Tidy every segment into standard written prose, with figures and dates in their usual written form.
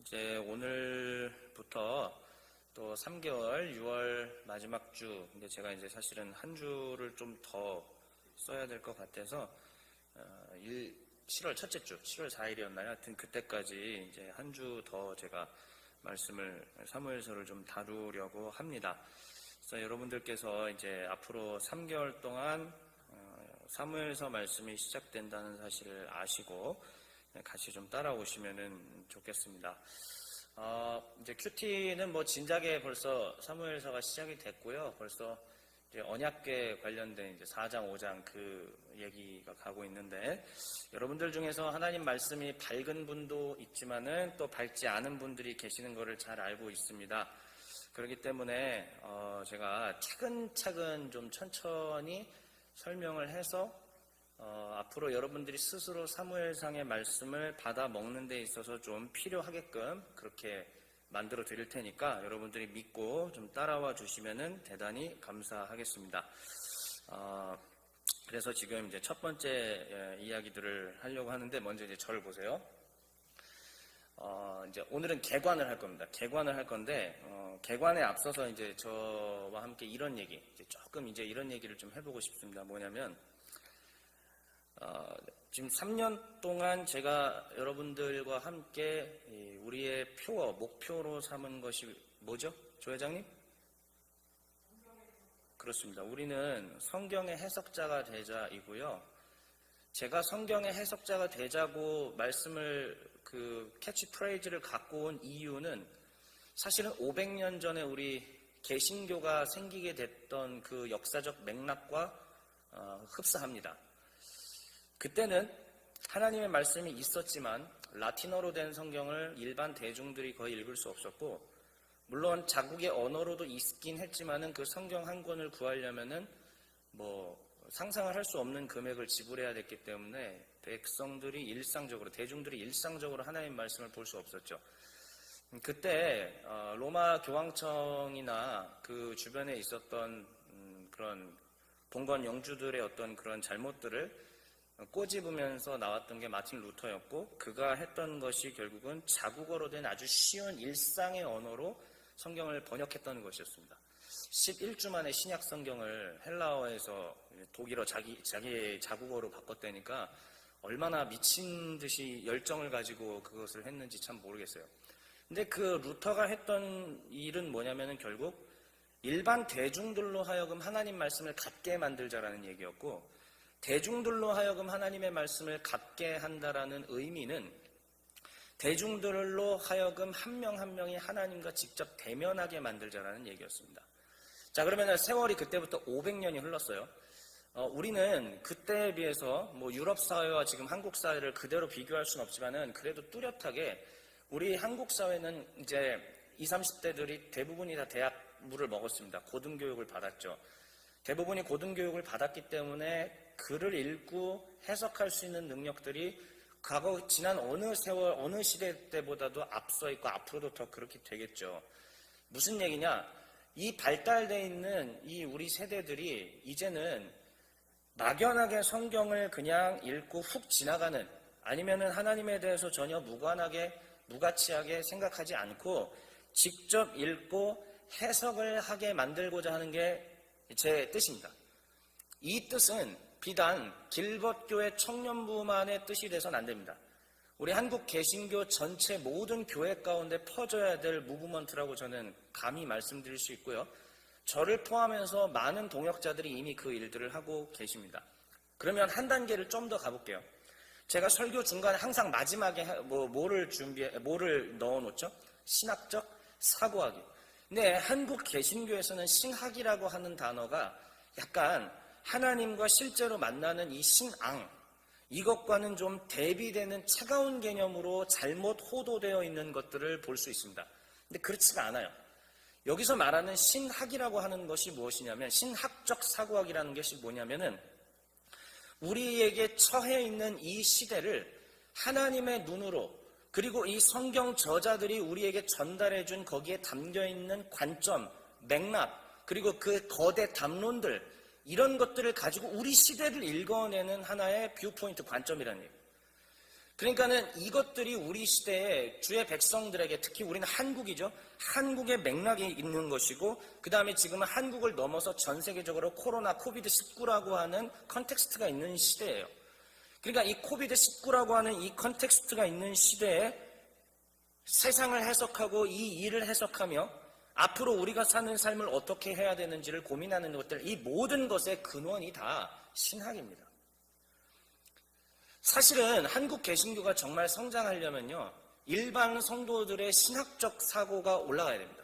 이제 오늘부터 또 3개월, 6월 마지막 주, 근데 제가 이제 사실은 한 주를 좀 더 써야 될 것 같아서 7월 첫째 주, 7월 4일이었나요? 하여튼 그때까지 이제 한 주 더 제가 말씀을 사무엘서를 좀 다루려고 합니다. 그래서 여러분들께서 이제 앞으로 3개월 동안 사무엘서 말씀이 시작된다는 사실을 아시고 같이 좀 따라오시면 좋겠습니다. 이제 큐티는 뭐 진작에 벌써 사무엘서가 시작이 됐고요. 벌써 이제 언약궤 관련된 이제 4장, 5장 그 얘기가 가고 있는데, 여러분들 중에서 하나님 말씀이 밝은 분도 있지만은 또 밝지 않은 분들이 계시는 것을 잘 알고 있습니다. 그렇기 때문에 제가 차근차근 좀 천천히 설명을 해서 앞으로 여러분들이 스스로 사무엘상의 말씀을 받아 먹는 데 있어서 좀 필요하게끔 그렇게 만들어 드릴 테니까 여러분들이 믿고 좀 따라와 주시면은 대단히 감사하겠습니다. 그래서 지금 이제 첫 번째 이야기들을 하려고 하는데, 먼저 이제 저를 보세요. 이제 오늘은 개관을 할 겁니다. 개관을 할 건데, 개관에 앞서서 이제 저와 함께 이런 얘기, 조금 이제 이런 얘기를 좀 해보고 싶습니다. 뭐냐면, 지금 3년 동안 제가 여러분들과 함께 우리의 표어, 목표로 삼은 것이 뭐죠? 조 회장님? 그렇습니다. 우리는 성경의 해석자가 되자이고요. 제가 성경의 해석자가 되자고 말씀을 캐치프레이즈를 갖고 온 이유는 사실은 500년 전에 우리 개신교가 생기게 됐던 그 역사적 맥락과 흡사합니다. 그때는 하나님의 말씀이 있었지만 라틴어로 된 성경을 일반 대중들이 거의 읽을 수 없었고, 물론 자국의 언어로도 있긴 했지만은 그 성경 한 권을 구하려면은 뭐 상상을 할 수 없는 금액을 지불해야 됐기 때문에 백성들이 일상적으로, 대중들이 일상적으로 하나님의 말씀을 볼 수 없었죠. 그때 로마 교황청이나 그 주변에 있었던 그런 봉건 영주들의 어떤 그런 잘못들을 꼬집으면서 나왔던 게 마틴 루터였고, 그가 했던 것이 결국은 자국어로 된 아주 쉬운 일상의 언어로 성경을 번역했던 것이었습니다. 11주 만에 신약 성경을 헬라어에서 독일어 자기의 자국어로 바꿨다니까 얼마나 미친 듯이 열정을 가지고 그것을 했는지 참 모르겠어요. 근데 그 루터가 했던 일은 뭐냐면은 결국 일반 대중들로 하여금 하나님 말씀을 갖게 만들자라는 얘기였고, 대중들로 하여금 하나님의 말씀을 갖게 한다라는 의미는 대중들로 하여금 한 명 한 명이 하나님과 직접 대면하게 만들자라는 얘기였습니다. 자, 그러면 세월이 그때부터 500년이 흘렀어요. 우리는 그때에 비해서 뭐 유럽 사회와 지금 한국 사회를 그대로 비교할 수는 없지만은 그래도 뚜렷하게 우리 한국 사회는 이제 20, 30대들이 대부분이 다 대학물을 먹었습니다. 고등교육을 받았죠. 대부분이 고등교육을 받았기 때문에 글을 읽고 해석할 수 있는 능력들이 과거 지난 어느 세월, 어느 시대 때보다도 앞서 있고 앞으로도 더 그렇게 되겠죠. 무슨 얘기냐? 이 발달되어 있는 이 우리 세대들이 이제는 막연하게 성경을 그냥 읽고 훅 지나가는, 아니면은 하나님에 대해서 전혀 무가치하게 생각하지 않고 직접 읽고 해석을 하게 만들고자 하는 게 제 뜻입니다. 이 뜻은 비단 길벗교회 청년부만의 뜻이 돼서는 안 됩니다. 우리 한국 개신교 전체 모든 교회 가운데 퍼져야 될 무브먼트라고 저는 감히 말씀드릴 수 있고요. 저를 포함해서 많은 동역자들이 이미 그 일들을 하고 계십니다. 그러면 한 단계를 좀 더 가볼게요. 제가 설교 중간에 항상 마지막에 뭐를 넣어놓죠? 신학적 사고하기. 근데 한국 개신교에서는 신학이라고 하는 단어가 약간 하나님과 실제로 만나는 이 신앙, 이것과는 좀 대비되는 차가운 개념으로 잘못 호도되어 있는 것들을 볼 수 있습니다. 근데 그렇지가 않아요. 여기서 말하는 신학이라고 하는 것이 무엇이냐면, 신학적 사고학이라는 것이 뭐냐면은 우리에게 처해 있는 이 시대를 하나님의 눈으로, 그리고 이 성경 저자들이 우리에게 전달해준 거기에 담겨있는 관점, 맥락, 그리고 그 거대 담론들, 이런 것들을 가지고 우리 시대를 읽어내는 하나의 뷰포인트, 관점이라는 얘기예요. 그러니까는 이것들이 우리 시대에 주의 백성들에게, 특히 우리는 한국이죠. 한국의 맥락이 있는 것이고, 그 다음에 지금은 한국을 넘어서 전 세계적으로 코로나, 코비드19라고 하는 컨텍스트가 있는 시대예요. 그러니까 이 코비드19라고 하는 이 컨텍스트가 있는 시대에 세상을 해석하고 이 일을 해석하며 앞으로 우리가 사는 삶을 어떻게 해야 되는지를 고민하는 것들, 이 모든 것의 근원이 다 신학입니다. 사실은 한국 개신교가 정말 성장하려면요, 일반 성도들의 신학적 사고가 올라가야 됩니다.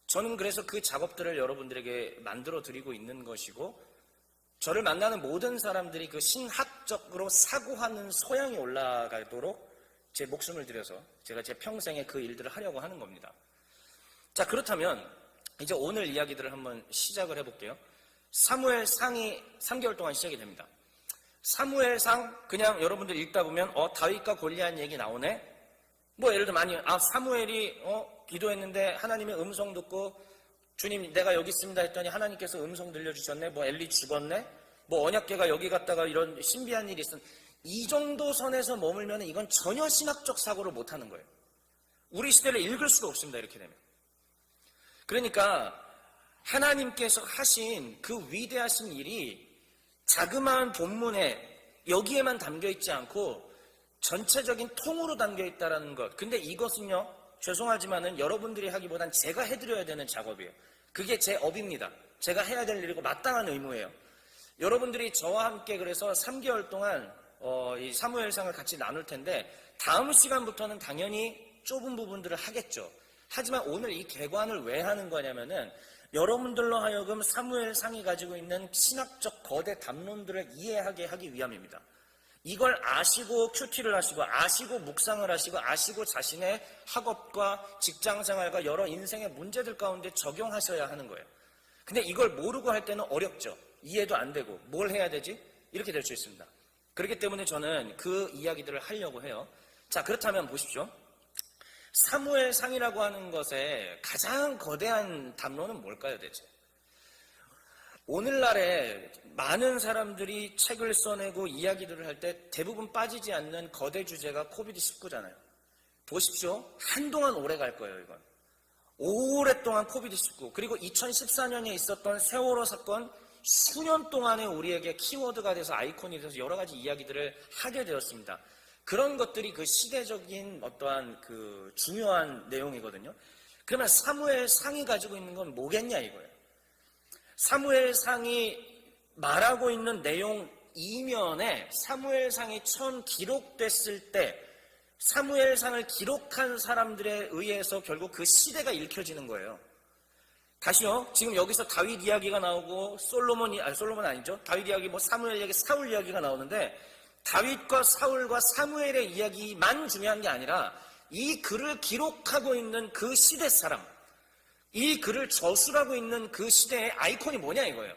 저는 그래서 그 작업들을 여러분들에게 만들어 드리고 있는 것이고, 저를 만나는 모든 사람들이 그 신학적으로 사고하는 소양이 올라가도록 제 목숨을 들여서 제가 제 평생에 그 일들을 하려고 하는 겁니다. 자, 그렇다면 이제 오늘 이야기들을 한번 시작을 해볼게요. 사무엘상이 3개월 동안 시작이 됩니다. 사무엘상 그냥 여러분들 읽다 보면 다윗과 골리앗 얘기 나오네. 뭐 예를 들면 사무엘이 기도했는데 하나님의 음성 듣고 주님 내가 여기 있습니다 했더니 하나님께서 음성 들려주셨네. 뭐 엘리 죽었네. 뭐 언약궤가 여기 갔다가 이런 신비한 일이 있었네. 이 정도 선에서 머물면 이건 전혀 신학적 사고를 못하는 거예요. 우리 시대를 읽을 수가 없습니다. 이렇게 되면. 그러니까 하나님께서 하신 그 위대하신 일이 자그마한 본문에 여기에만 담겨있지 않고 전체적인 통으로 담겨있다는 것. 근데 이것은요, 죄송하지만은 여러분들이 하기보단 제가 해드려야 되는 작업이에요. 그게 제 업입니다. 제가 해야 될 일이고 마땅한 의무예요. 여러분들이 저와 함께 그래서 3개월 동안 이 사무엘상을 같이 나눌 텐데 다음 시간부터는 당연히 좁은 부분들을 하겠죠. 하지만 오늘 이 개관을 왜 하는 거냐면은 여러분들로 하여금 사무엘상이 가지고 있는 신학적 거대 담론들을 이해하게 하기 위함입니다. 이걸 아시고 큐티를 하시고 아시고 묵상을 하시고 아시고 자신의 학업과 직장생활과 여러 인생의 문제들 가운데 적용하셔야 하는 거예요. 근데 이걸 모르고 할 때는 어렵죠. 이해도 안 되고 뭘 해야 되지? 이렇게 될 수 있습니다. 그렇기 때문에 저는 그 이야기들을 하려고 해요. 자, 그렇다면 보십시오. 사무엘상이라고 하는 것의 가장 거대한 담론은 뭘까요, 대체? 오늘날에 많은 사람들이 책을 써내고 이야기들을 할 때 대부분 빠지지 않는 거대 주제가 코비드19잖아요. 보십시오. 한동안 오래 갈 거예요, 이건. 오랫동안 코비드19, 그리고 2014년에 있었던 세월호 사건, 수년 동안에 우리에게 키워드가 돼서 아이콘이 돼서 여러 가지 이야기들을 하게 되었습니다. 그런 것들이 그 시대적인 어떠한 그 중요한 내용이거든요. 그러면 사무엘상이 가지고 있는 건 뭐겠냐 이거예요. 사무엘상이 말하고 있는 내용 이면에 사무엘상이 처음 기록됐을 때 사무엘상을 기록한 사람들에 의해서 결국 그 시대가 읽혀지는 거예요. 다시요. 지금 여기서 다윗 이야기가 나오고 솔로몬 아니죠. 다윗 이야기, 사무엘 이야기, 사울 이야기가 나오는데 다윗과 사울과 사무엘의 이야기만 중요한 게 아니라 이 글을 기록하고 있는 그 시대 사람, 이 글을 저술하고 있는 그 시대의 아이콘이 뭐냐 이거예요.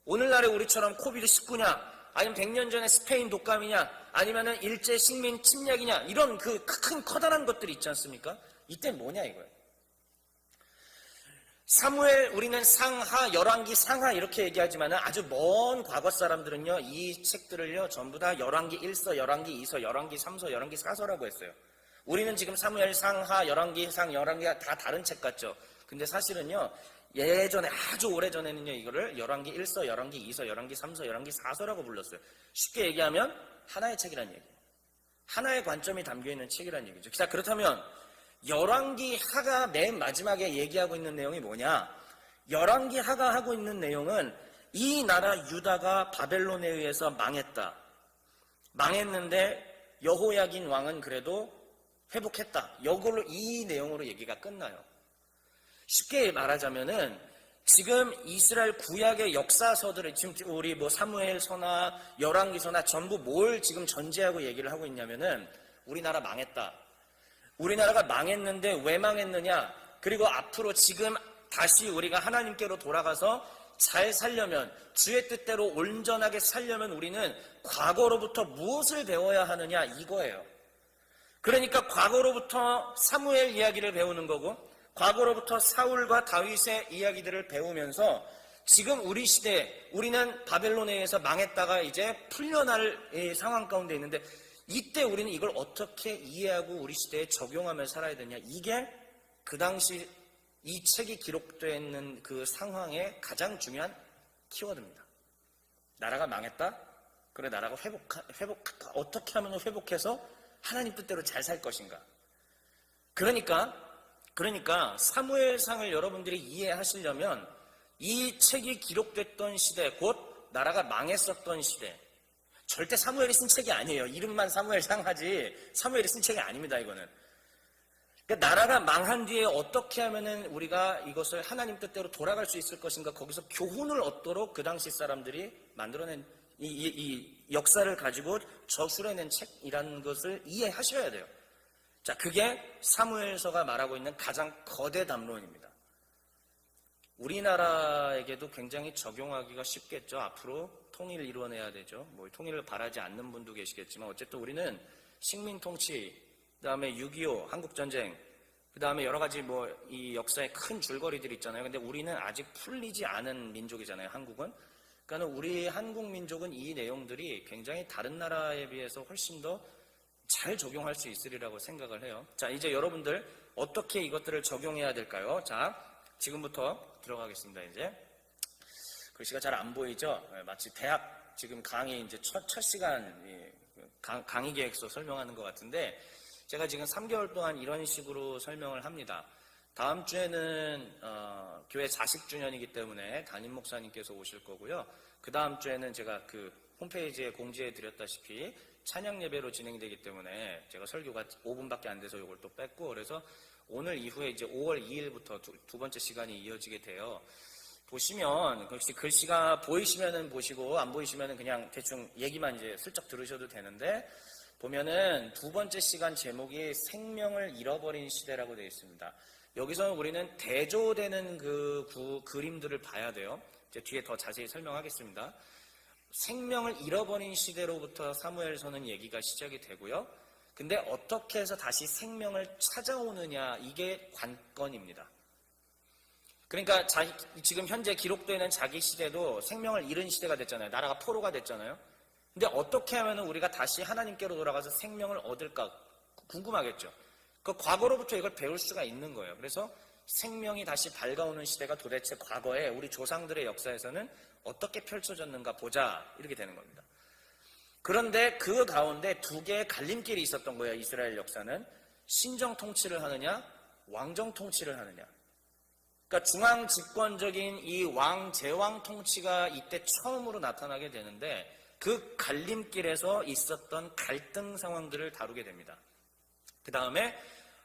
오늘날의 우리처럼 코비드19냐, 아니면 100년 전에 스페인 독감이냐, 아니면은 일제 식민 침략이냐, 이런 그 큰 커다란 것들이 있지 않습니까? 이때 뭐냐 이거예요. 사무엘, 우리는 상하, 열왕기, 상하 이렇게 얘기하지만 아주 먼 과거 사람들은요, 이 책들을요, 전부 다 열왕기 1서, 열왕기 2서, 열왕기 3서, 열왕기 4서라고 했어요. 우리는 지금 사무엘, 상하, 열왕기, 열왕기가 다 다른 책 같죠. 근데 사실은요, 예전에 아주 오래전에는요, 이거를 열왕기 1서, 열왕기 2서, 열왕기 3서, 열왕기 4서라고 불렀어요. 쉽게 얘기하면 하나의 책이란 얘기예요. 하나의 관점이 담겨있는 책이란 얘기죠. 자, 그렇다면 열왕기 하가 맨 마지막에 얘기하고 있는 내용이 뭐냐? 열왕기 하가 하고 있는 내용은 이 나라 유다가 바벨론에 의해서 망했다. 망했는데 여호야긴 왕은 그래도 회복했다. 이걸로 이 내용으로 얘기가 끝나요. 쉽게 말하자면은 지금 이스라엘 구약의 역사서들을 지금 우리 사무엘서나 열왕기서나 전부 뭘 지금 전제하고 얘기를 하고 있냐면은 우리나라 망했다. 우리나라가 망했는데 왜 망했느냐? 그리고 앞으로 지금 다시 우리가 하나님께로 돌아가서 잘 살려면, 주의 뜻대로 온전하게 살려면 우리는 과거로부터 무엇을 배워야 하느냐 이거예요. 그러니까 과거로부터 사무엘 이야기를 배우는 거고 과거로부터 사울과 다윗의 이야기들을 배우면서 지금 우리 시대, 우리는 바벨론에 의해서 망했다가 이제 풀려날 상황 가운데 있는데 이때 우리는 이걸 어떻게 이해하고 우리 시대에 적용하며 살아야 되냐. 이게 그 당시 이 책이 기록되어 있는 그 상황의 가장 중요한 키워드입니다. 나라가 망했다? 그래, 나라가 어떻게 하면 회복해서 하나님 뜻대로 잘 살 것인가. 그러니까 사무엘상을 여러분들이 이해하시려면 이 책이 기록됐던 시대, 곧 나라가 망했었던 시대, 절대 사무엘이 쓴 책이 아니에요. 이름만 사무엘상 하지 사무엘이 쓴 책이 아닙니다. 이거는. 그러니까 나라가 망한 뒤에 어떻게 하면은 우리가 이것을 하나님 뜻대로 돌아갈 수 있을 것인가, 거기서 교훈을 얻도록 그 당시 사람들이 만들어낸 이 역사를 가지고 저술해낸 책이라는 것을 이해하셔야 돼요. 자, 그게 사무엘서가 말하고 있는 가장 거대 담론입니다. 우리나라에게도 굉장히 적용하기가 쉽겠죠. 앞으로 통일을 이루어내야 되죠. 뭐 통일을 바라지 않는 분도 계시겠지만 어쨌든 우리는 식민 통치, 그다음에 6.25 한국전쟁, 그다음에 여러 가지 뭐 이 역사의 큰 줄거리들이 있잖아요. 근데 우리는 아직 풀리지 않은 민족이잖아요. 한국은. 그러니까 우리 한국 민족은 이 내용들이 굉장히 다른 나라에 비해서 훨씬 더 잘 적용할 수 있으리라고 생각을 해요. 자, 이제 여러분들 어떻게 이것들을 적용해야 될까요? 자, 지금부터 들어가겠습니다. 이제 글씨가 잘 안 보이죠? 마치 대학 지금 강의 이제 첫 시간 강의 계획서 설명하는 것 같은데, 제가 지금 3개월 동안 이런 식으로 설명을 합니다. 다음 주에는 교회 40주년이기 때문에 담임 목사님께서 오실 거고요. 그 다음 주에는 제가 그 홈페이지에 공지해 드렸다시피 찬양 예배로 진행되기 때문에 제가 설교가 5분밖에 안 돼서 이걸 또 뺐고, 그래서 오늘 이후에 이제 5월 2일부터 두 번째 시간이 이어지게 돼요. 보시면 글씨가 보이시면은 보시고 안 보이시면은 그냥 대충 얘기만 이제 슬쩍 들으셔도 되는데, 보면은 두 번째 시간 제목이 생명을 잃어버린 시대라고 되어 있습니다. 여기서 우리는 대조되는 그 그림들을 봐야 돼요. 이제 뒤에 더 자세히 설명하겠습니다. 생명을 잃어버린 시대로부터 사무엘서는 얘기가 시작이 되고요. 근데 어떻게 해서 다시 생명을 찾아오느냐, 이게 관건입니다. 그러니까 지금 현재 기록되는 자기 시대도 생명을 잃은 시대가 됐잖아요. 나라가 포로가 됐잖아요. 근데 어떻게 하면 우리가 다시 하나님께로 돌아가서 생명을 얻을까 궁금하겠죠. 그 과거로부터 이걸 배울 수가 있는 거예요. 그래서 생명이 다시 밝아오는 시대가 도대체 과거에 우리 조상들의 역사에서는 어떻게 펼쳐졌는가 보자, 이렇게 되는 겁니다. 그런데 그 가운데 두 개의 갈림길이 있었던 거예요. 이스라엘 역사는 신정 통치를 하느냐, 왕정 통치를 하느냐. 그러니까 중앙 집권적인 이 제왕 통치가 이때 처음으로 나타나게 되는데, 그 갈림길에서 있었던 갈등 상황들을 다루게 됩니다. 그 다음에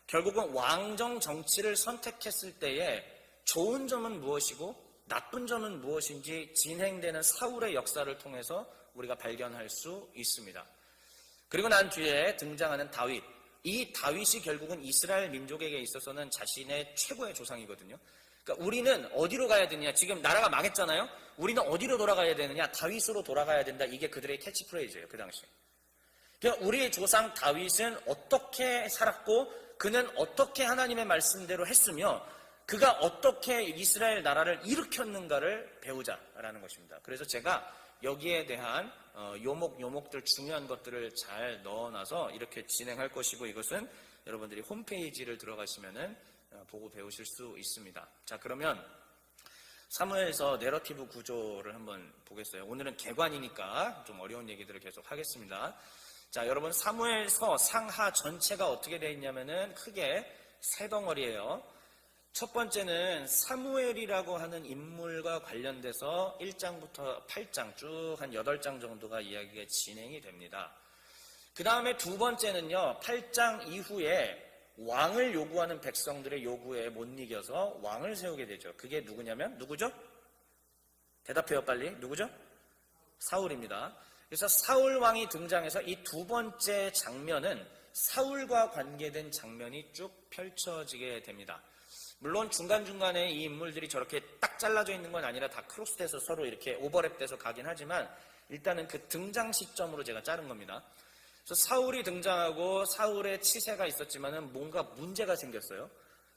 결국은 왕정 정치를 선택했을 때에 좋은 점은 무엇이고 나쁜 점은 무엇인지 진행되는 사울의 역사를 통해서 우리가 발견할 수 있습니다. 그리고 난 뒤에 등장하는 다윗. 이 다윗이 결국은 이스라엘 민족에게 있어서는 자신의 최고의 조상이거든요. 그러니까 우리는 어디로 가야 되느냐. 지금 나라가 망했잖아요. 우리는 어디로 돌아가야 되느냐. 다윗으로 돌아가야 된다. 이게 그들의 캐치프레이즈예요. 그 당시. 그러니까 우리의 조상 다윗은 어떻게 살았고, 그는 어떻게 하나님의 말씀대로 했으며, 그가 어떻게 이스라엘 나라를 일으켰는가를 배우자라는 것입니다. 그래서 제가 여기에 대한 요목들 중요한 것들을 잘 넣어놔서 이렇게 진행할 것이고, 이것은 여러분들이 홈페이지를 들어가시면은 보고 배우실 수 있습니다. 자, 그러면 사무엘서 내러티브 구조를 한번 보겠어요. 오늘은 개관이니까 좀 어려운 얘기들을 계속 하겠습니다. 자, 여러분 사무엘서 상하 전체가 어떻게 되어 있냐면은 크게 세 덩어리예요. 첫 번째는 사무엘이라고 하는 인물과 관련돼서 1장부터 8장 쭉 한 8장 정도가 이야기가 진행이 됩니다. 그 다음에 두 번째는요, 8장 이후에 왕을 요구하는 백성들의 요구에 못 이겨서 왕을 세우게 되죠. 그게 누구냐면, 누구죠? 대답해요, 빨리. 누구죠? 사울입니다. 그래서 사울 왕이 등장해서 이 두 번째 장면은 사울과 관계된 장면이 쭉 펼쳐지게 됩니다. 물론 중간중간에 이 인물들이 저렇게 딱 잘라져 있는 건 아니라 다 크로스돼서 서로 이렇게 오버랩돼서 가긴 하지만, 일단은 그 등장 시점으로 제가 자른 겁니다. 그래서 사울이 등장하고 사울의 치세가 있었지만은 뭔가 문제가 생겼어요.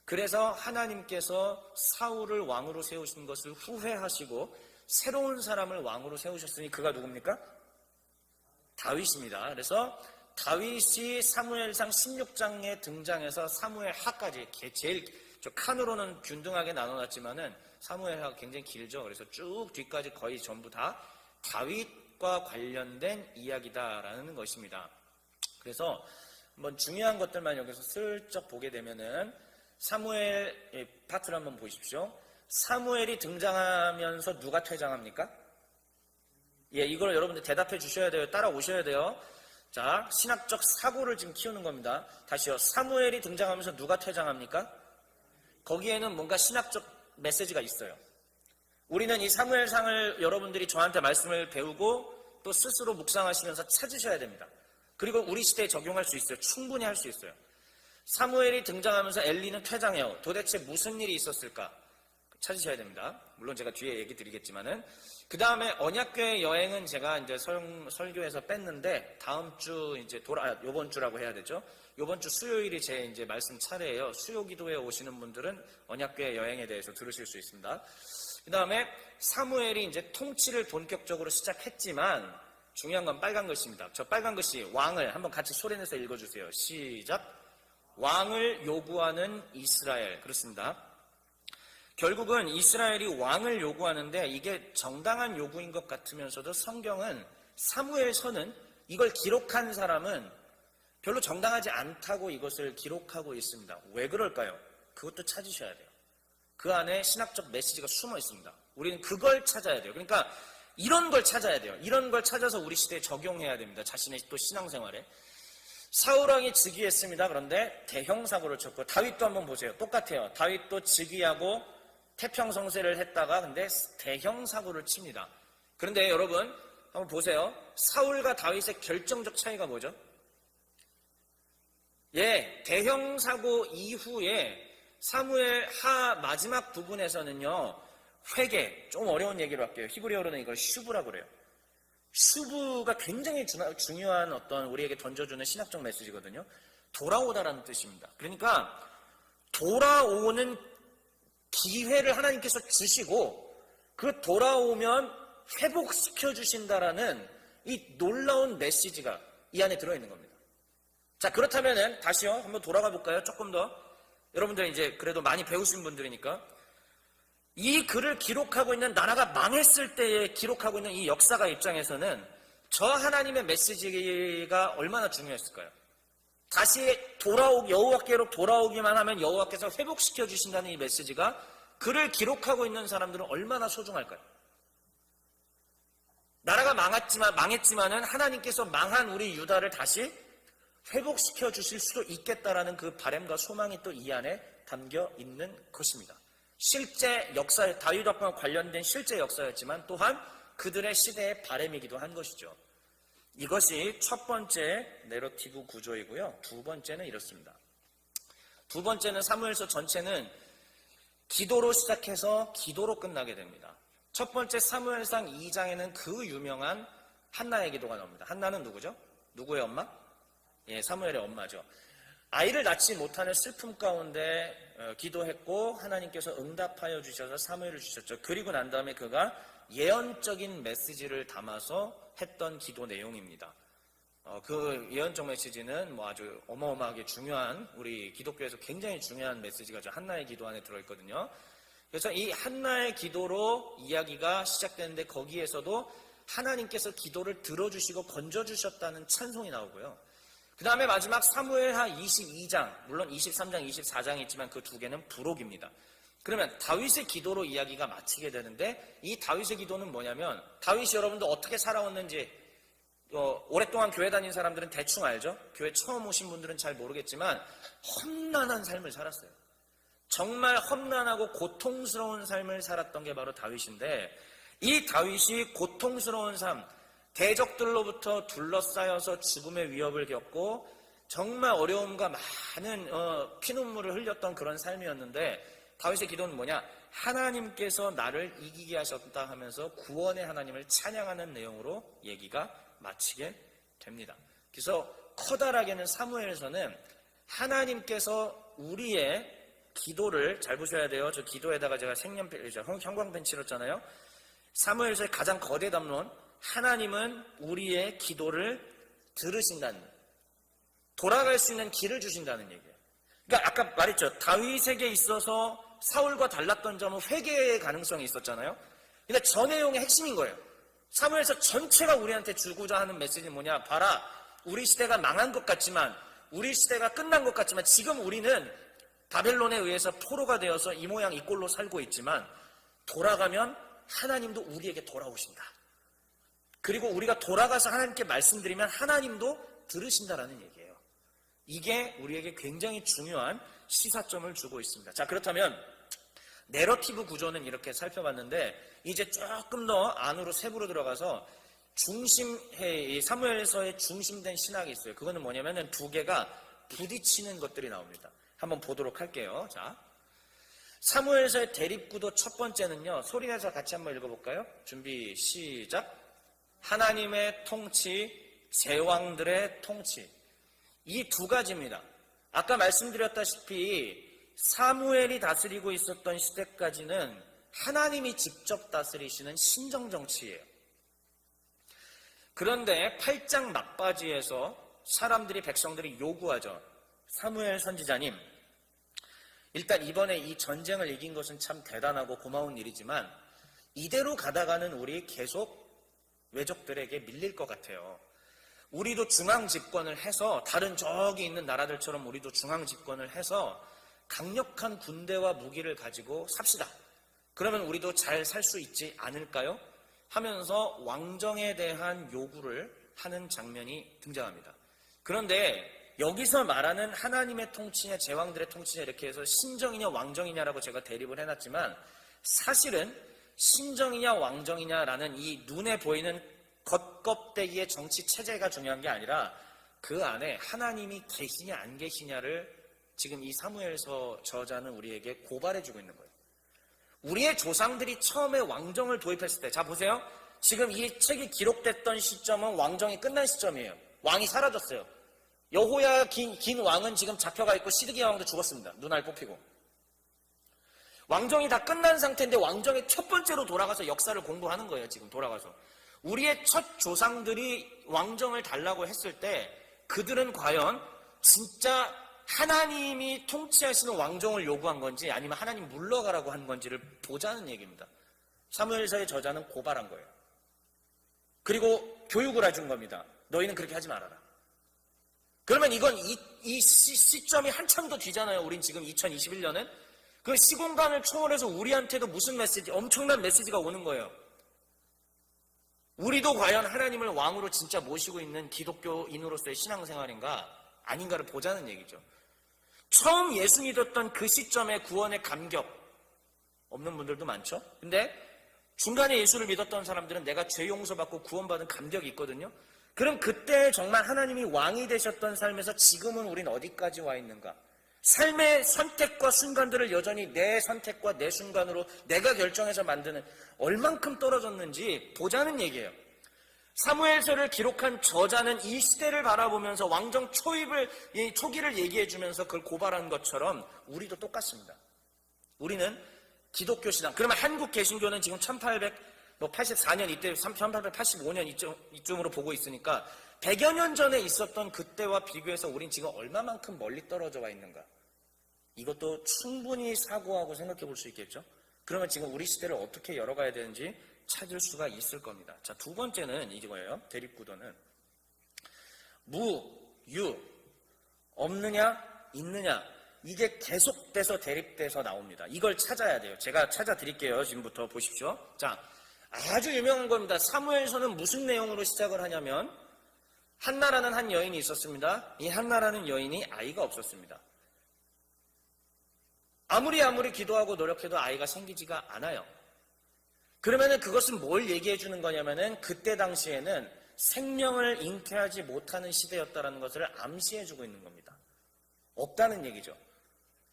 그래서 하나님께서 사울을 왕으로 세우신 것을 후회하시고 새로운 사람을 왕으로 세우셨으니 그가 누굽니까? 다윗입니다. 그래서 다윗이 사무엘상 16장에 등장해서 사무엘하까지 제일 저 칸으로는 균등하게 나눠놨지만은 사무엘하가 굉장히 길죠. 그래서 쭉 뒤까지 거의 전부 다 다윗과 관련된 이야기다라는 것입니다. 그래서 한번 중요한 것들만 여기서 슬쩍 보게 되면은 사무엘 파트를 한번 보십시오. 사무엘이 등장하면서 누가 퇴장합니까? 예, 이걸 여러분들 대답해 주셔야 돼요. 따라오셔야 돼요. 자, 신학적 사고를 지금 키우는 겁니다. 다시요. 사무엘이 등장하면서 누가 퇴장합니까? 거기에는 뭔가 신학적 메시지가 있어요. 우리는 이 사무엘상을 여러분들이 저한테 말씀을 배우고 또 스스로 묵상하시면서 찾으셔야 됩니다. 그리고 우리 시대에 적용할 수 있어요. 충분히 할 수 있어요. 사무엘이 등장하면서 엘리는 퇴장해요. 도대체 무슨 일이 있었을까? 찾으셔야 됩니다. 물론 제가 뒤에 얘기 드리겠지만은. 그 다음에 언약궤 여행은 제가 이제 설교에서 뺐는데 다음 주 이제 요번 주라고 해야 되죠. 요번 주 수요일이 제 이제 말씀 차례예요. 수요 기도에 오시는 분들은 언약궤 여행에 대해서 들으실 수 있습니다. 그 다음에 사무엘이 이제 통치를 본격적으로 시작했지만 중요한 건 빨간 글씨입니다. 저 빨간 글씨 왕을 한번 같이 소리내서 읽어주세요. 시작. 왕을 요구하는 이스라엘. 그렇습니다. 결국은 이스라엘이 왕을 요구하는데 이게 정당한 요구인 것 같으면서도 성경은 사무엘서는 이걸 기록한 사람은 별로 정당하지 않다고 이것을 기록하고 있습니다. 왜 그럴까요? 그것도 찾으셔야 돼요. 그 안에 신학적 메시지가 숨어 있습니다. 우리는 그걸 찾아야 돼요. 그러니까 이런 걸 찾아야 돼요. 이런 걸 찾아서 우리 시대에 적용해야 됩니다. 자신의 또 신앙생활에. 사울왕이 즉위했습니다. 그런데 대형 사고를 쳤고 다윗도 한번 보세요. 똑같아요. 다윗도 즉위하고 태평성세를 했다가 근데 대형 사고를 칩니다. 그런데 여러분 한번 보세요. 사울과 다윗의 결정적 차이가 뭐죠? 예, 대형 사고 이후에 사무엘 하 마지막 부분에서는요. 회개, 좀 어려운 얘기로 할게요. 히브리어로는 이걸 슈브라고 그래요. 슈브가 굉장히 중요한 어떤 우리에게 던져주는 신학적 메시지거든요. 돌아오다라는 뜻입니다. 그러니까 돌아오는 기회를 하나님께서 주시고 그 돌아오면 회복시켜 주신다라는 이 놀라운 메시지가 이 안에 들어있는 겁니다. 자, 그렇다면은 다시요 한번 돌아가 볼까요? 조금 더 여러분들 이제 그래도 많이 배우신 분들이니까 이 글을 기록하고 있는 나라가 망했을 때에 기록하고 있는 이 역사가 입장에서는 저 하나님의 메시지가 얼마나 중요했을까요? 다시 여호와께로 돌아오기만 하면 여호와께서 회복시켜 주신다는 이 메시지가 그를 기록하고 있는 사람들은 얼마나 소중할까요? 나라가 망했지만은 하나님께서 망한 우리 유다를 다시 회복시켜 주실 수도 있겠다라는 그 바람과 소망이 또 이 안에 담겨 있는 것입니다. 실제 역사, 다윗과 관련된 실제 역사였지만 또한 그들의 시대의 바람이기도 한 것이죠. 이것이 첫 번째 내러티브 구조이고요. 두 번째는 이렇습니다. 두 번째는 사무엘서 전체는 기도로 시작해서 기도로 끝나게 됩니다. 첫 번째 사무엘상 2장에는 그 유명한 한나의 기도가 나옵니다. 한나는 누구죠? 누구의 엄마? 예, 사무엘의 엄마죠. 아이를 낳지 못하는 슬픔 가운데 기도했고 하나님께서 응답하여 주셔서 사무엘을 주셨죠. 그리고 난 다음에 그가 예언적인 메시지를 담아서 했던 기도 내용입니다. 그 예언적 메시지는 뭐 아주 어마어마하게 중요한 우리 기독교에서 굉장히 중요한 메시지가 한나의 기도 안에 들어있거든요. 그래서 이 한나의 기도로 이야기가 시작되는데 거기에서도 하나님께서 기도를 들어주시고 건져주셨다는 찬송이 나오고요. 그 다음에 마지막 사무엘하 22장, 물론 23장, 24장이 있지만 그 두 개는 부록입니다. 그러면 다윗의 기도로 이야기가 마치게 되는데 이 다윗의 기도는 뭐냐면 다윗이 여러분들 어떻게 살아왔는지 오랫동안 교회 다닌 사람들은 대충 알죠? 교회 처음 오신 분들은 잘 모르겠지만 험난한 삶을 살았어요. 정말 험난하고 고통스러운 삶을 살았던 게 바로 다윗인데 이 다윗이 고통스러운 삶, 대적들로부터 둘러싸여서 죽음의 위협을 겪고 정말 어려움과 많은 피눈물을 흘렸던 그런 삶이었는데 다윗의 기도는 뭐냐? 하나님께서 나를 이기게 하셨다 하면서 구원의 하나님을 찬양하는 내용으로 얘기가 마치게 됩니다. 그래서 커다랗게는 사무엘서는 하나님께서 우리의 기도를 잘 보셔야 돼요. 저 기도에다가 제가 형광펜 칠했잖아요. 사무엘서의 가장 거대 담론 하나님은 우리의 기도를 들으신다는 돌아갈 수 있는 길을 주신다는 얘기예요. 그러니까 아까 말했죠. 다윗에게 있어서 사울과 달랐던 점은 회개의 가능성이 있었잖아요. 근데 저 내용의 핵심인 거예요. 사무엘서 전체가 우리한테 주고자 하는 메시지는 뭐냐? 봐라. 우리 시대가 망한 것 같지만, 우리 시대가 끝난 것 같지만, 지금 우리는 바벨론에 의해서 포로가 되어서 이 모양 이 꼴로 살고 있지만, 돌아가면 하나님도 우리에게 돌아오신다. 그리고 우리가 돌아가서 하나님께 말씀드리면 하나님도 들으신다라는 얘기예요. 이게 우리에게 굉장히 중요한 시사점을 주고 있습니다. 자, 그렇다면 내러티브 구조는 이렇게 살펴봤는데 이제 조금 더 안으로 세부로 들어가서 사무엘서의 중심된 신학이 있어요. 그거는 뭐냐면은 두 개가 부딪히는 것들이 나옵니다. 한번 보도록 할게요. 자, 사무엘서의 대립구도 첫 번째는요. 소리내서 같이 한번 읽어볼까요? 준비 시작. 하나님의 통치, 제왕들의 통치. 이 두 가지입니다. 아까 말씀드렸다시피 사무엘이 다스리고 있었던 시대까지는 하나님이 직접 다스리시는 신정정치예요. 그런데 8장 막바지에서 사람들이 백성들이 요구하죠. 사무엘 선지자님, 일단 이번에 이 전쟁을 이긴 것은 참 대단하고 고마운 일이지만 이대로 가다가는 우리 계속 외적들에게 밀릴 것 같아요. 우리도 중앙 집권을 해서 다른 저기 있는 나라들처럼 우리도 중앙 집권을 해서 강력한 군대와 무기를 가지고 삽시다. 그러면 우리도 잘 살 수 있지 않을까요? 하면서 왕정에 대한 요구를 하는 장면이 등장합니다. 그런데 여기서 말하는 하나님의 통치냐 제왕들의 통치냐 이렇게 해서 신정이냐 왕정이냐라고 제가 대립을 해놨지만 사실은 신정이냐 왕정이냐라는 이 눈에 보이는 겉껍데기의 정치 체제가 중요한 게 아니라 그 안에 하나님이 계시냐 안 계시냐를 지금 이 사무엘서 저자는 우리에게 고발해주고 있는 거예요. 우리의 조상들이 처음에 왕정을 도입했을 때, 자 보세요. 지금 이 책이 기록됐던 시점은 왕정이 끝난 시점이에요. 왕이 사라졌어요. 여호야 긴 왕은 지금 잡혀가 있고 시드기야 왕도 죽었습니다. 눈알 뽑히고. 왕정이 다 끝난 상태인데 왕정의 첫 번째로 돌아가서 역사를 공부하는 거예요. 지금 돌아가서. 우리의 첫 조상들이 왕정을 달라고 했을 때 그들은 과연 진짜 하나님이 통치하시는 왕정을 요구한 건지 아니면 하나님 물러가라고 한 건지를 보자는 얘기입니다. 사무엘서의 저자는 고발한 거예요. 그리고 교육을 해준 겁니다. 너희는 그렇게 하지 말아라. 그러면 이건 이 시점이 한참 더 뒤잖아요. 우린 지금 2021년은. 그 시공간을 초월해서 우리한테도 무슨 메시지, 엄청난 메시지가 오는 거예요. 우리도 과연 하나님을 왕으로 진짜 모시고 있는 기독교인으로서의 신앙생활인가 아닌가를 보자는 얘기죠. 처음 예수 믿었던 그 시점에 구원의 감격 없는 분들도 많죠. 근데 중간에 예수를 믿었던 사람들은 내가 죄 용서받고 구원받은 감격이 있거든요. 그럼 그때 정말 하나님이 왕이 되셨던 삶에서 지금은 우린 어디까지 와 있는가? 삶의 선택과 순간들을 여전히 내 선택과 내 순간으로 내가 결정해서 만드는 얼만큼 떨어졌는지 보자는 얘기예요. 사무엘서를 기록한 저자는 이 시대를 바라보면서 왕정 초기를 얘기해주면서 그걸 고발한 것처럼 우리도 똑같습니다. 우리는 기독교 신앙, 그러면 한국 개신교는 지금 1884년 이때 1885년 이쯤으로 보고 있으니까 100여 년 전에 있었던 그때와 비교해서 우린 지금 얼마만큼 멀리 떨어져 와 있는가? 이것도 충분히 사고하고 생각해 볼 수 있겠죠? 그러면 지금 우리 시대를 어떻게 열어가야 되는지 찾을 수가 있을 겁니다. 자, 두 번째는 이거예요. 대립구도는 유, 없느냐, 있느냐. 이게 계속돼서 대립돼서 나옵니다. 이걸 찾아야 돼요. 제가 찾아드릴게요. 지금부터 보십시오. 자, 아주 유명한 겁니다. 사무엘서는 무슨 내용으로 시작을 하냐면 한나라는 한 여인이 있었습니다. 이 한나라는 여인이 아이가 없었습니다. 아무리 기도하고 노력해도 아이가 생기지가 않아요. 그러면은 그것은 뭘 얘기해 주는 거냐면은 그때 당시에는 생명을 잉태하지 못하는 시대였다라는 것을 암시해 주고 있는 겁니다. 없다는 얘기죠.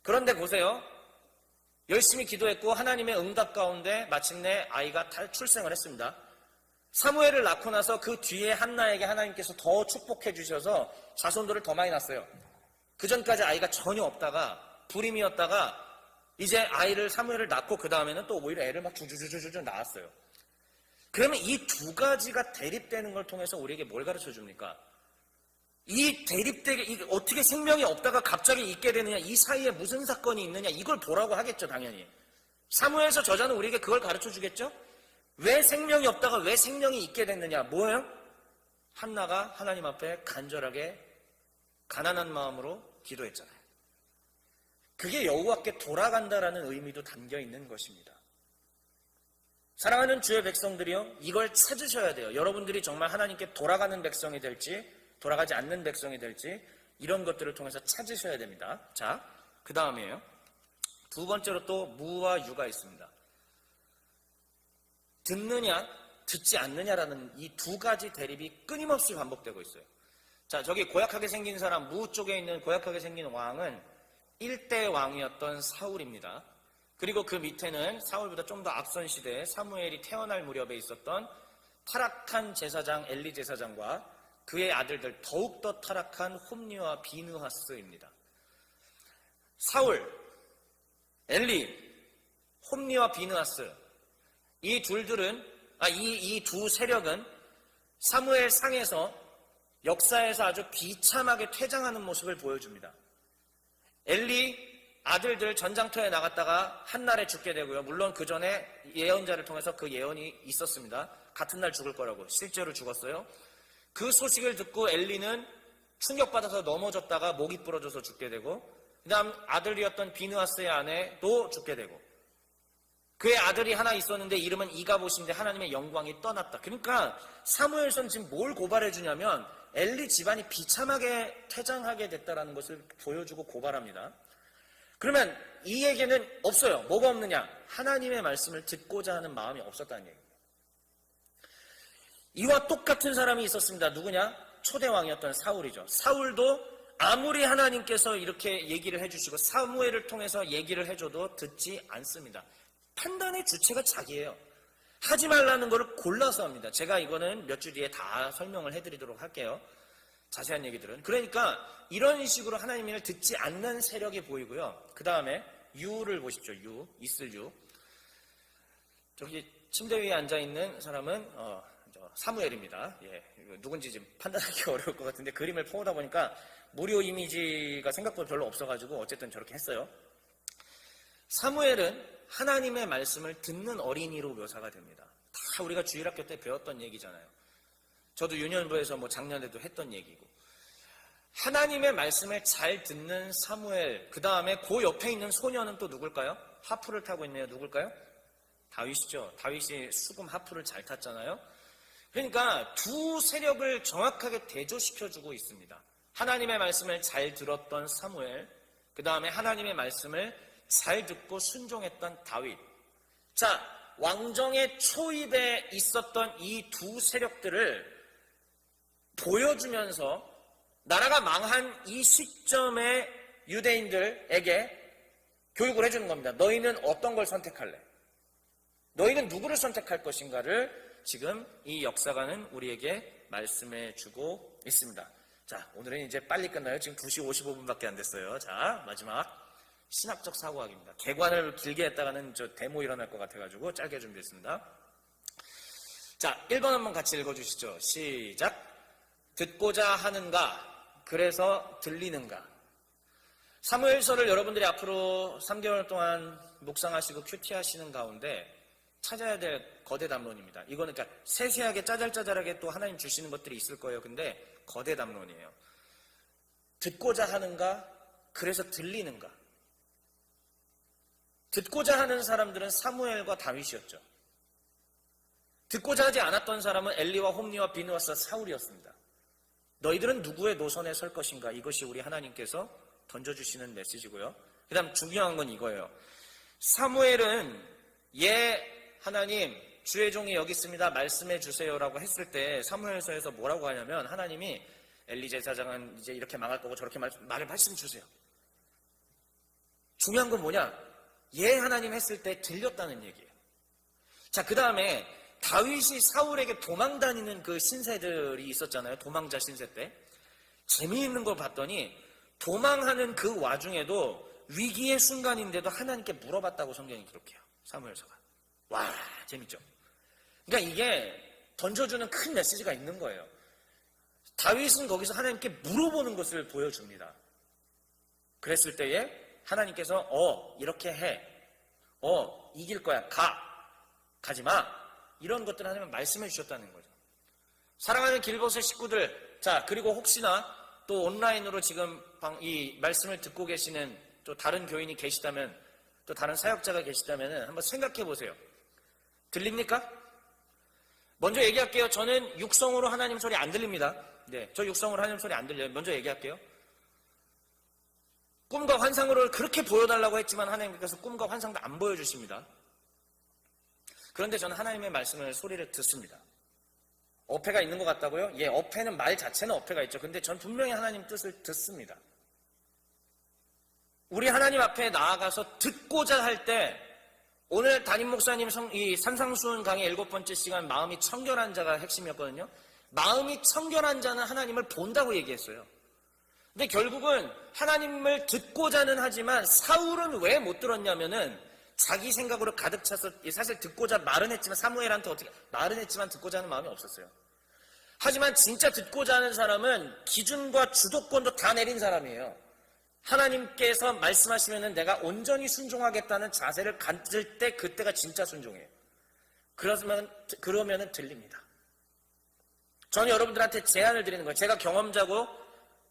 그런데 보세요. 열심히 기도했고 하나님의 응답 가운데 마침내 아이가 출생을 했습니다. 사무엘을 낳고 나서 그 뒤에 한나에게 하나님께서 더 축복해 주셔서 자손들을 더 많이 낳았어요. 그 전까지 아이가 전혀 없다가 불임이었다가 이제 아이를 사무엘을 낳고 그 다음에는 또 오히려 애를 막 주주주주주 낳았어요. 그러면 이 두 가지가 대립되는 걸 통해서 우리에게 뭘 가르쳐 줍니까? 이 대립되게 이게 어떻게 생명이 없다가 갑자기 있게 되느냐, 이 사이에 무슨 사건이 있느냐, 이걸 보라고 하겠죠, 당연히. 사무엘서 저자는 우리에게 그걸 가르쳐 주겠죠? 왜 생명이 없다가 왜 생명이 있게 됐느냐? 뭐예요? 한나가 하나님 앞에 간절하게 가난한 마음으로 기도했잖아요. 그게 여호와께 돌아간다라는 의미도 담겨 있는 것입니다. 사랑하는 주의 백성들이요, 이걸 찾으셔야 돼요. 여러분들이 정말 하나님께 돌아가는 백성이 될지 돌아가지 않는 백성이 될지 이런 것들을 통해서 찾으셔야 됩니다. 자, 그 다음이에요. 두 번째로 또 무와 유가 있습니다. 듣느냐 듣지 않느냐라는 이 두 가지 대립이 끊임없이 반복되고 있어요. 자, 저기 고약하게 생긴 사람, 무 쪽에 있는 고약하게 생긴 왕은 1대 왕이었던 사울입니다. 그리고 그 밑에는 사울보다 좀 더 앞선 시대에 사무엘이 태어날 무렵에 있었던 타락한 제사장 엘리 제사장과 그의 아들들, 더욱더 타락한 홈니와 비느하스입니다. 사울, 엘리, 홈니와 비느하스, 이 두 세력은 사무엘 상에서 역사에서 아주 비참하게 퇴장하는 모습을 보여줍니다. 엘리 아들들 전장터에 나갔다가 한날에 죽게 되고요. 물론 그 전에 예언자를 통해서 그 예언이 있었습니다. 같은 날 죽을 거라고. 실제로 죽었어요. 그 소식을 듣고 엘리는 충격받아서 넘어졌다가 목이 부러져서 죽게 되고, 그 다음 아들이었던 비느하스의 아내도 죽게 되고, 그의 아들이 하나 있었는데 이름은 이가봇인데 하나님의 영광이 떠났다. 그러니까 사무엘서는 지금 뭘 고발해 주냐면 엘리 집안이 비참하게 퇴장하게 됐다라는 것을 보여주고 고발합니다. 그러면 이 얘기는 없어요. 뭐가 없느냐? 하나님의 말씀을 듣고자 하는 마음이 없었다는 얘기입니다. 이와 똑같은 사람이 있었습니다. 누구냐? 초대왕이었던 사울이죠. 사울도 아무리 하나님께서 이렇게 얘기를 해주시고 사무엘을 통해서 얘기를 해줘도 듣지 않습니다. 판단의 주체가 자기예요. 하지 말라는 것을 골라서 합니다. 제가 이거는 몇 주 뒤에 다 설명을 해드리도록 할게요. 자세한 얘기들은. 그러니까 이런 식으로 하나님을 듣지 않는 세력이 보이고요. 그 다음에 유를 보십시오. 있을 유. 저기 침대 위에 앉아있는 사람은 사무엘입니다. 예, 누군지 지금 판단하기 어려울 것 같은데 그림을 퍼오다 보니까 무료 이미지가 생각보다 별로 없어가지고 어쨌든 저렇게 했어요. 사무엘은 하나님의 말씀을 듣는 어린이로 묘사가 됩니다. 다 우리가 주일학교 때 배웠던 얘기잖아요. 저도 유년부에서 작년에도 했던 얘기고. 하나님의 말씀을 잘 듣는 사무엘, 그 다음에 그 옆에 있는 소녀는 또 누굴까요? 하프를 타고 있네요. 누굴까요? 다윗이죠. 다윗이 수금 하프를 잘 탔잖아요. 그러니까 두 세력을 정확하게 대조시켜주고 있습니다. 하나님의 말씀을 잘 들었던 사무엘, 그 다음에 하나님의 말씀을 잘 듣고 순종했던 다윗. 자, 왕정의 초입에 있었던 이 두 세력들을 보여주면서 나라가 망한 이 시점에 유대인들에게 교육을 해주는 겁니다. 너희는 어떤 걸 선택할래? 너희는 누구를 선택할 것인가를 지금 이 역사가는 우리에게 말씀해 주고 있습니다. 자, 오늘은 이제 빨리 끝나요. 지금 2시 55분밖에 안 됐어요. 자, 마지막 신학적 사고학입니다. 개관을 길게 했다가는 저 데모 일어날 것 같아가지고 짧게 준비했습니다. 자, 1번 한번 같이 읽어주시죠. 시작. 듣고자 하는가, 그래서 들리는가. 사무엘서를 여러분들이 앞으로 3개월 동안 묵상하시고 큐티하시는 가운데 찾아야 될 거대 담론입니다. 이거는 그러니까 세세하게 짜잘짜잘하게 또 하나님 주시는 것들이 있을 거예요. 근데 거대 담론이에요. 듣고자 하는가, 그래서 들리는가. 듣고자 하는 사람들은 사무엘과 다윗이었죠. 듣고자 하지 않았던 사람은 엘리와 홈니와 비느하스 사울이었습니다. 너희들은 누구의 노선에 설 것인가? 이것이 우리 하나님께서 던져주시는 메시지고요. 그 다음 중요한 건 이거예요. 사무엘은 하나님 주의 종이 여기 있습니다. 말씀해 주세요라고 했을 때 사무엘서에서 뭐라고 하냐면 하나님이 엘리 제사장은 이제 이렇게 망할 거고 저렇게 말을 말씀 주세요. 중요한 건 뭐냐? 하나님 했을 때 들렸다는 얘기예요. 자, 그 다음에 다윗이 사울에게 도망 다니는 그 신세들이 있었잖아요. 도망자 신세 때. 재미있는 걸 봤더니 도망하는 그 와중에도 위기의 순간인데도 하나님께 물어봤다고 성경이 기록해요. 사무엘서가. 와, 재밌죠? 그러니까 이게 던져주는 큰 메시지가 있는 거예요. 다윗은 거기서 하나님께 물어보는 것을 보여줍니다. 그랬을 때에 하나님께서 이렇게 해. 이길 거야. 가지 마. 이런 것들을 하나님은 말씀해 주셨다는 거죠. 사랑하는 길벗의 식구들, 자, 그리고 혹시나 또 온라인으로 지금 이 말씀을 듣고 계시는 또 다른 교인이 계시다면, 또 다른 사역자가 계시다면 한번 생각해 보세요. 들립니까? 먼저 얘기할게요. 저는 육성으로 하나님 소리 안 들립니다. 네, 저 육성으로 하나님 소리 안 들려요. 먼저 얘기할게요. 꿈과 환상으로 그렇게 보여달라고 했지만 하나님께서 꿈과 환상도 안 보여주십니다. 그런데 저는 하나님의 말씀을 소리를 듣습니다. 어폐가 있는 것 같다고요? 예, 어폐는 말 자체는 어폐가 있죠. 근데 전 분명히 하나님 뜻을 듣습니다. 우리 하나님 앞에 나아가서 듣고자 할 때, 오늘 담임 목사님 이 산상수훈 강의 7번째 시간 마음이 청결한 자가 핵심이었거든요. 마음이 청결한 자는 하나님을 본다고 얘기했어요. 근데 결국은 하나님을 듣고자는 하지만 사울은 왜 못 들었냐면은 자기 생각으로 가득 차서, 사실 듣고자 말은 했지만 사무엘한테 어떻게 말은 했지만 듣고자 하는 마음이 없었어요. 하지만 진짜 듣고자 하는 사람은 기준과 주도권도 다 내린 사람이에요. 하나님께서 말씀하시면은 내가 온전히 순종하겠다는 자세를 가질 때 그때가 진짜 순종이에요. 그러면은 들립니다. 저는 여러분들한테 제안을 드리는 거예요. 제가 경험자고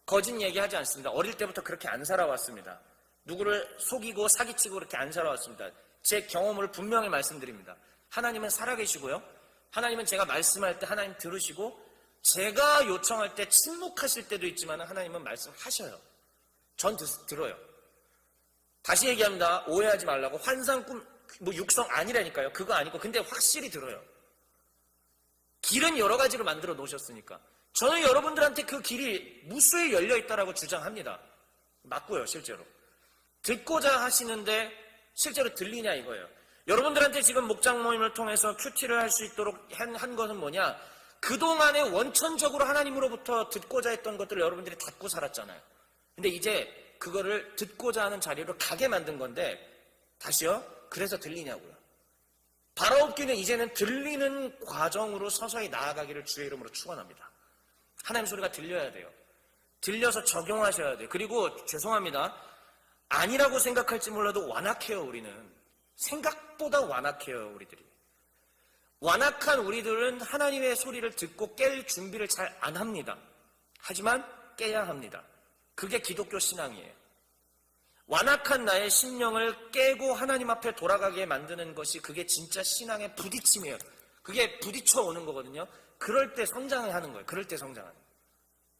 거짓 얘기하지 않습니다. 어릴 때부터 그렇게 안 살아왔습니다. 누구를 속이고 사기치고 그렇게 안 살아왔습니다. 제 경험을 분명히 말씀드립니다. 하나님은 살아계시고요. 하나님은 제가 말씀할 때 하나님 들으시고, 제가 요청할 때 침묵하실 때도 있지만 하나님은 말씀하셔요. 전 들어요. 다시 얘기합니다. 오해하지 말라고. 환상, 꿈, 육성 아니라니까요. 그거 아니고. 근데 확실히 들어요. 길은 여러 가지로 만들어 놓으셨으니까. 저는 여러분들한테 그 길이 무수히 열려 있다라고 주장합니다. 맞고요, 실제로. 듣고자 하시는데 실제로 들리냐 이거예요. 여러분들한테 지금 목장 모임을 통해서 큐티를 할 수 있도록 한 것은 뭐냐? 그동안에 원천적으로 하나님으로부터 듣고자 했던 것들을 여러분들이 닫고 살았잖아요. 근데 이제 그거를 듣고자 하는 자리로 가게 만든 건데, 다시요? 그래서 들리냐고요. 바라옵기는 이제는 들리는 과정으로 서서히 나아가기를 주의 이름으로 축원합니다. 하나님 소리가 들려야 돼요. 들려서 적용하셔야 돼요. 그리고 죄송합니다. 아니라고 생각할지 몰라도 완악해요, 우리는. 생각보다 완악해요, 우리들이. 완악한 우리들은 하나님의 소리를 듣고 깰 준비를 잘 안 합니다. 하지만 깨야 합니다. 그게 기독교 신앙이에요. 완악한 나의 심령을 깨고 하나님 앞에 돌아가게 만드는 것이 그게 진짜 신앙의 부딪힘이에요. 그게 부딪혀 오는 거거든요. 그럴 때 성장을 하는 거예요. 그럴 때 성장하는 거예요.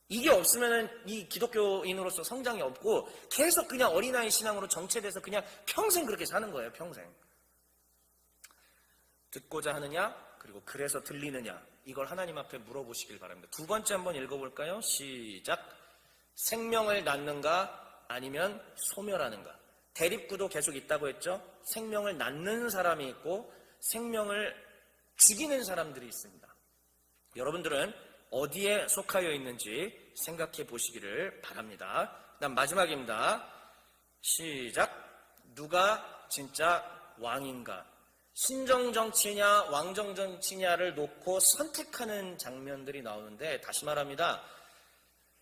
이게 없으면 이 기독교인으로서 성장이 없고 계속 그냥 어린아이 신앙으로 정체돼서 그냥 평생 그렇게 사는 거예요. 평생. 듣고자 하느냐, 그리고 그래서 들리느냐, 이걸 하나님 앞에 물어보시길 바랍니다. 두 번째 한번 읽어볼까요? 시작. 생명을 낳는가 아니면 소멸하는가. 대립구도 계속 있다고 했죠. 생명을 낳는 사람이 있고 생명을 죽이는 사람들이 있습니다. 여러분들은 어디에 속하여 있는지 생각해 보시기를 바랍니다. 그다음 마지막입니다. 시작. 누가 진짜 왕인가? 신정정치냐 왕정정치냐를 놓고 선택하는 장면들이 나오는데, 다시 말합니다.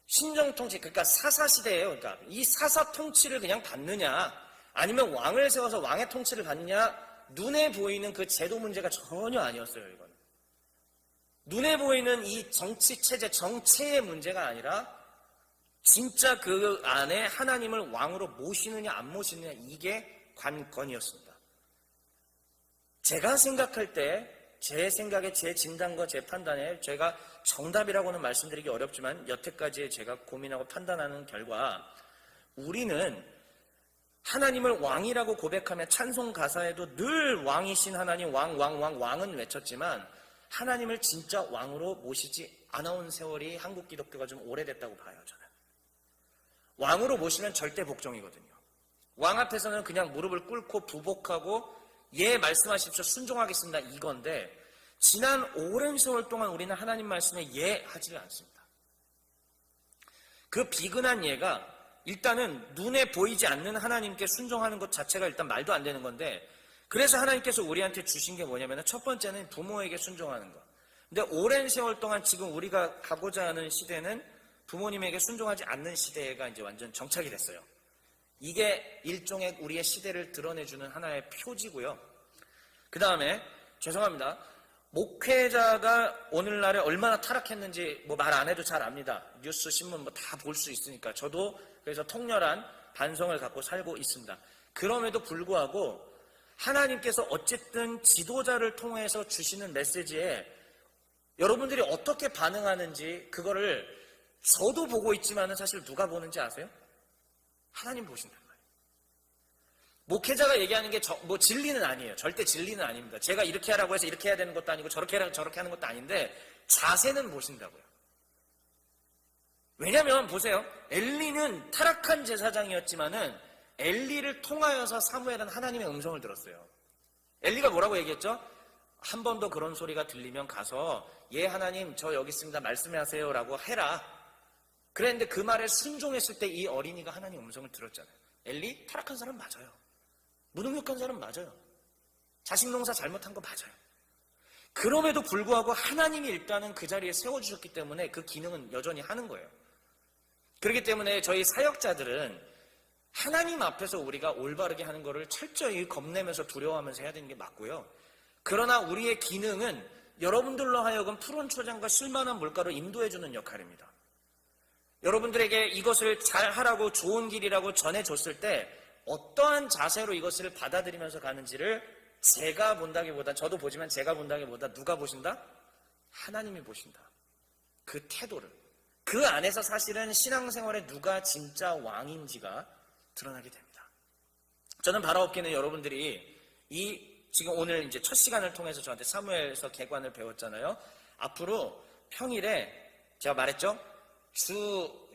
신정통치, 그러니까 사사시대예요. 그러니까 이 사사통치를 그냥 받느냐 아니면 왕을 세워서 왕의 통치를 받느냐, 눈에 보이는 그 제도 문제가 전혀 아니었어요. 이건 눈에 보이는 이 정치체제, 정체의 문제가 아니라 진짜 그 안에 하나님을 왕으로 모시느냐 안 모시느냐, 이게 관건이었습니다. 제가 생각할 때, 제 생각에, 제 진단과 제 판단에, 제가 정답이라고는 말씀드리기 어렵지만 여태까지 제가 고민하고 판단하는 결과, 우리는 하나님을 왕이라고 고백하며 찬송 가사에도 늘 왕이신 하나님, 왕은 외쳤지만 하나님을 진짜 왕으로 모시지 않아온 세월이 한국 기독교가 좀 오래됐다고 봐요, 저는. 왕으로 모시면 절대 복종이거든요. 왕 앞에서는 그냥 무릎을 꿇고 부복하고 예 말씀하십시오 순종하겠습니다 이건데, 지난 오랜 세월 동안 우리는 하나님 말씀에 예 하지 않습니다. 그 비근한 예가 일단은 눈에 보이지 않는 하나님께 순종하는 것 자체가 일단 말도 안 되는 건데, 그래서 하나님께서 우리한테 주신 게 뭐냐면, 첫 번째는 부모에게 순종하는 것. 근데 오랜 세월 동안 지금 우리가 가고자 하는 시대는 부모님에게 순종하지 않는 시대가 이제 완전 정착이 됐어요. 이게 일종의 우리의 시대를 드러내주는 하나의 표지고요. 그 다음에 죄송합니다. 목회자가 오늘날에 얼마나 타락했는지 뭐 말 안 해도 잘 압니다. 뉴스, 신문 뭐 다 볼 수 있으니까. 저도 그래서 통렬한 반성을 갖고 살고 있습니다. 그럼에도 불구하고 하나님께서 어쨌든 지도자를 통해서 주시는 메시지에 여러분들이 어떻게 반응하는지 그거를 저도 보고 있지만은 사실 누가 보는지 아세요? 하나님 보신단 말이에요. 목회자가 얘기하는 게 뭐 진리는 아니에요. 절대 진리는 아닙니다. 제가 이렇게 하라고 해서 이렇게 해야 되는 것도 아니고 저렇게 하라고 저렇게 하는 것도 아닌데 자세는 보신다고요. 왜냐면 보세요. 엘리는 타락한 제사장이었지만은 엘리를 통하여서 사무엘은 하나님의 음성을 들었어요. 엘리가 뭐라고 얘기했죠? 한 번 더 그런 소리가 들리면 가서 예 하나님 저 여기 있습니다 말씀하세요 라고 해라. 그랬는데 그 말에 순종했을 때 이 어린이가 하나님 음성을 들었잖아요. 엘리 타락한 사람 맞아요. 무능력한 사람 맞아요. 자식 농사 잘못한 거 맞아요. 그럼에도 불구하고 하나님이 일단은 그 자리에 세워주셨기 때문에 그 기능은 여전히 하는 거예요. 그렇기 때문에 저희 사역자들은 하나님 앞에서 우리가 올바르게 하는 거를 철저히 겁내면서 두려워하면서 해야 되는 게 맞고요. 그러나 우리의 기능은 여러분들로 하여금 푸른 초장과 실만한 물가로 인도해주는 역할입니다. 여러분들에게 이것을 잘 하라고 좋은 길이라고 전해줬을 때 어떠한 자세로 이것을 받아들이면서 가는지를 제가 본다기보다 저도 보지만 제가 본다기보다 누가 보신다? 하나님이 보신다. 그 태도를. 그 안에서 사실은 신앙생활에 누가 진짜 왕인지가 드러나게 됩니다. 저는 바라옵기는 여러분들이 지금 오늘 이제 첫 시간을 통해서 저한테 사무엘서 개관을 배웠잖아요. 앞으로 평일에 제가 말했죠?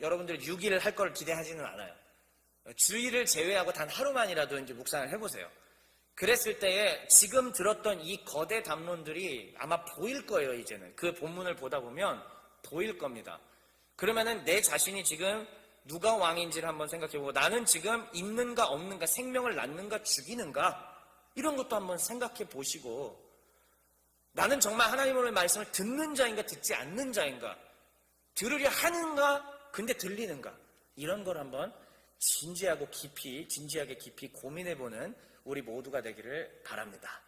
여러분들이 6일 할 걸 기대하지는 않아요. 주일을 제외하고 단 하루만이라도 이제 묵상을 해보세요. 그랬을 때에 지금 들었던 이 거대 담론들이 아마 보일 거예요, 이제는. 그 본문을 보다 보면 보일 겁니다. 그러면은 내 자신이 지금 누가 왕인지를 한번 생각해보고 나는 지금 있는가 없는가, 생명을 낳는가 죽이는가 이런 것도 한번 생각해 보시고 나는 정말 하나님의 말씀을 듣는 자인가 듣지 않는 자인가, 들으려 하는가 근데 들리는가, 이런 걸 한번 진지하게 깊이 고민해보는 우리 모두가 되기를 바랍니다.